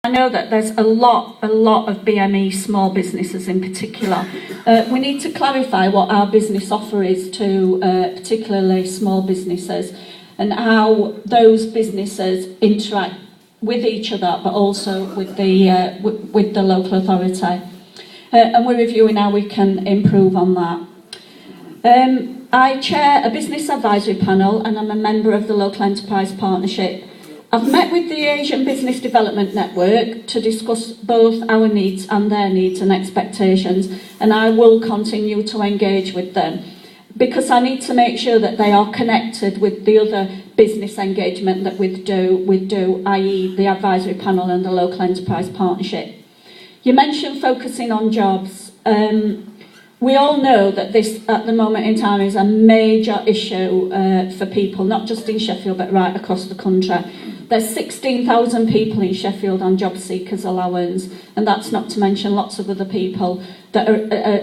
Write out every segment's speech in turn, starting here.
I know that there's a lot of BME small businesses in particular. We need to clarify what our business offer is to particularly small businesses and how those businesses interact with each other, but also with the local authority. And we're reviewing how we can improve on that. I chair a business advisory panel and I'm a member of the Local Enterprise Partnership. I've met with the Asian Business Development Network to discuss both our needs and their needs and expectations, and I will continue to engage with them because I need to make sure that they are connected with the other business engagement that we do, i.e. the advisory panel and the Local Enterprise Partnership. You mentioned focusing on jobs. We all know that this, at the moment in time, is a major issue for people, not just in Sheffield, but right across the country. There's 16,000 people in Sheffield on job seekers allowance, and that's not to mention lots of other people that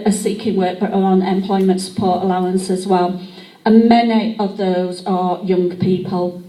are seeking work but are on employment support allowance as well. And many of those are young people.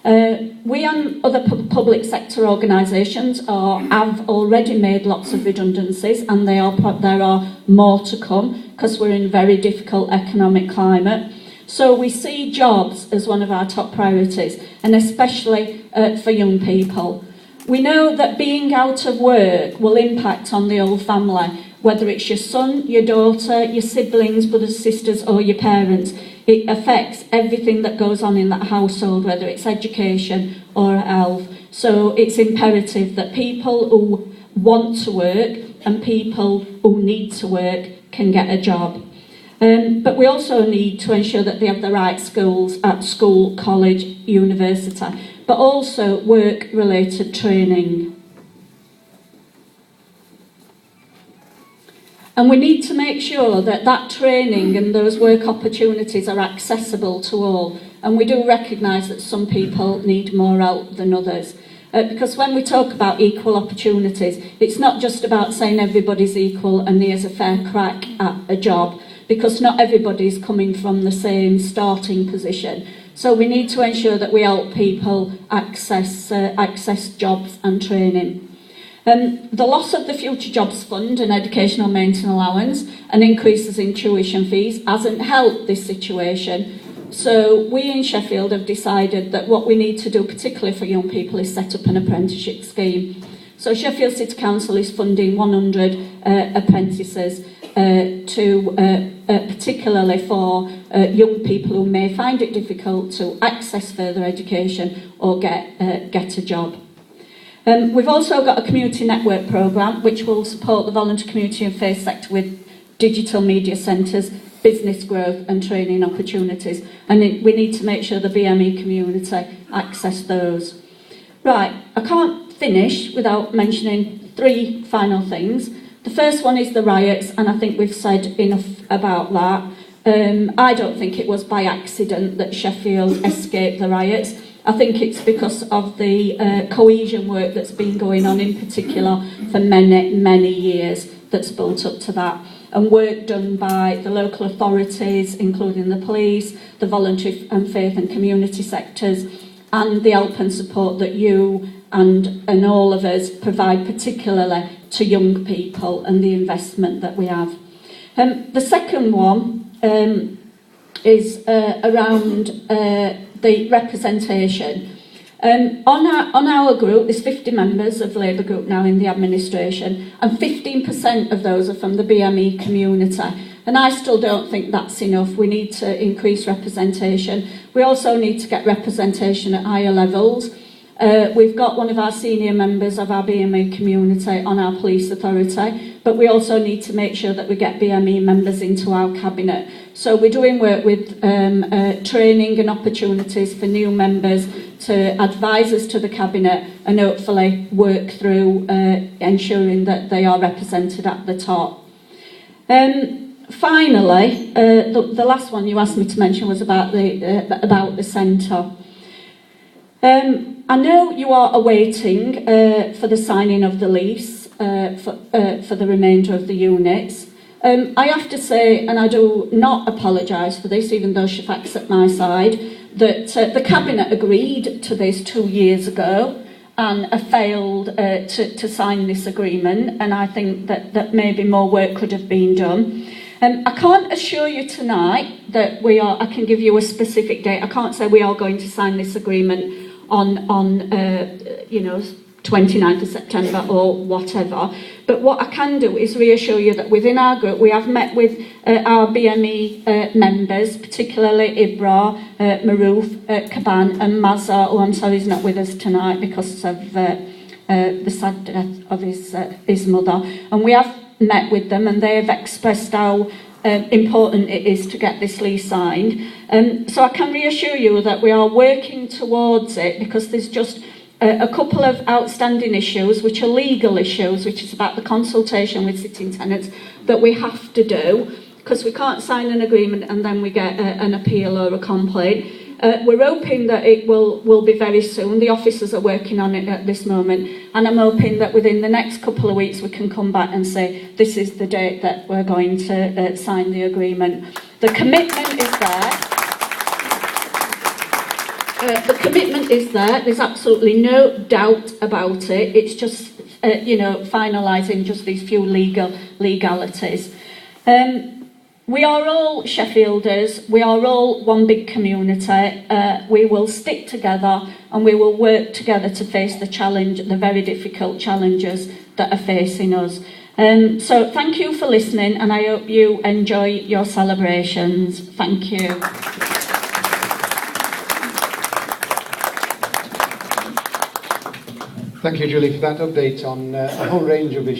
We and other public sector organisations have already made lots of redundancies, and there are more to come because we're in a very difficult economic climate. So we see jobs as one of our top priorities, and especially for young people. We know that being out of work will impact on the whole family, whether it's your son, your daughter, your siblings, brothers, sisters, or your parents. It affects everything that goes on in that household, whether it's education or health. So it's imperative that people who want to work and people who need to work can get a job. But we also need to ensure that they have the right skills at school, college, university, but also work-related training. And we need to make sure that that training and those work opportunities are accessible to all. And we do recognise that some people need more help than others. Because when we talk about equal opportunities, it's not just about saying everybody's equal and here's a fair crack at a job, because not everybody's coming from the same starting position. So we need to ensure that we help people access jobs and training. The loss of the Future Jobs Fund and Educational Maintenance Allowance and increases in tuition fees hasn't helped this situation. So we in Sheffield have decided that what we need to do, particularly for young people, is set up an apprenticeship scheme. So Sheffield City Council is funding 100 apprentices particularly for young people who may find it difficult to access further education or get a job. We've also got a community network programme which will support the voluntary community and faith sector with digital media centres, business growth and training opportunities, and we need to make sure the BME community access those. Right, I can't finish without mentioning three final things. The first one is the riots, and I think we've said enough about that. I don't think it was by accident that Sheffield escaped the riots. I think it's because of the cohesion work that's been going on in particular for many years that's built up to that. And work done by the local authorities, including the police, the voluntary and faith and community sectors, and the help and support that you and all of us provide, particularly to young people, and the investment that we have. The second one is around the representation. On our group, there's 50 members of Labour group now in the administration, and 15% of those are from the BME community. And I still don't think that's enough. We need to increase representation. We also need to get representation at higher levels. We've got one of our senior members of our BME community on our police authority, but we also need to make sure that we get BME members into our cabinet. So we're doing work with training and opportunities for new members to advise us to the cabinet and hopefully work through ensuring that they are represented at the top. Finally, the last one you asked me to mention was about the centre. I know you are awaiting for the signing of the lease for the remainder of the units. I have to say, and I do not apologise for this, even though Shafaq's at my side, that the Cabinet agreed to this 2 years ago, and have failed to sign this agreement, and I think that maybe more work could have been done. I can't assure you tonight that I can give you a specific date. I can't say we are going to sign this agreement on 29th of September or whatever. But what I can do is reassure you that within our group we have met with our BME members, particularly Ibra, Maroof, Kaban and Mazza, who I'm sorry is not with us tonight because of the sad death of his mother. And we have met with them and they have expressed how important it is to get this lease signed. So I can reassure you that we are working towards it, because there's just a couple of outstanding issues, which are legal issues, which is about the consultation with sitting tenants, that we have to do, because we can't sign an agreement and then we get an appeal or a complaint. We're hoping that it will be very soon. The officers are working on it at this moment, and I'm hoping that within the next couple of weeks we can come back and say this is the date that we're going to sign the agreement. The commitment is there. The commitment is there. There's absolutely no doubt about it. It's just finalising just these few legalities. We are all Sheffielders, we are all one big community. We will stick together and we will work together to face the very difficult challenges that are facing us. So thank you for listening, and I hope you enjoy your celebrations. Thank you. Thank you, Julie, for that update on a whole range of issues.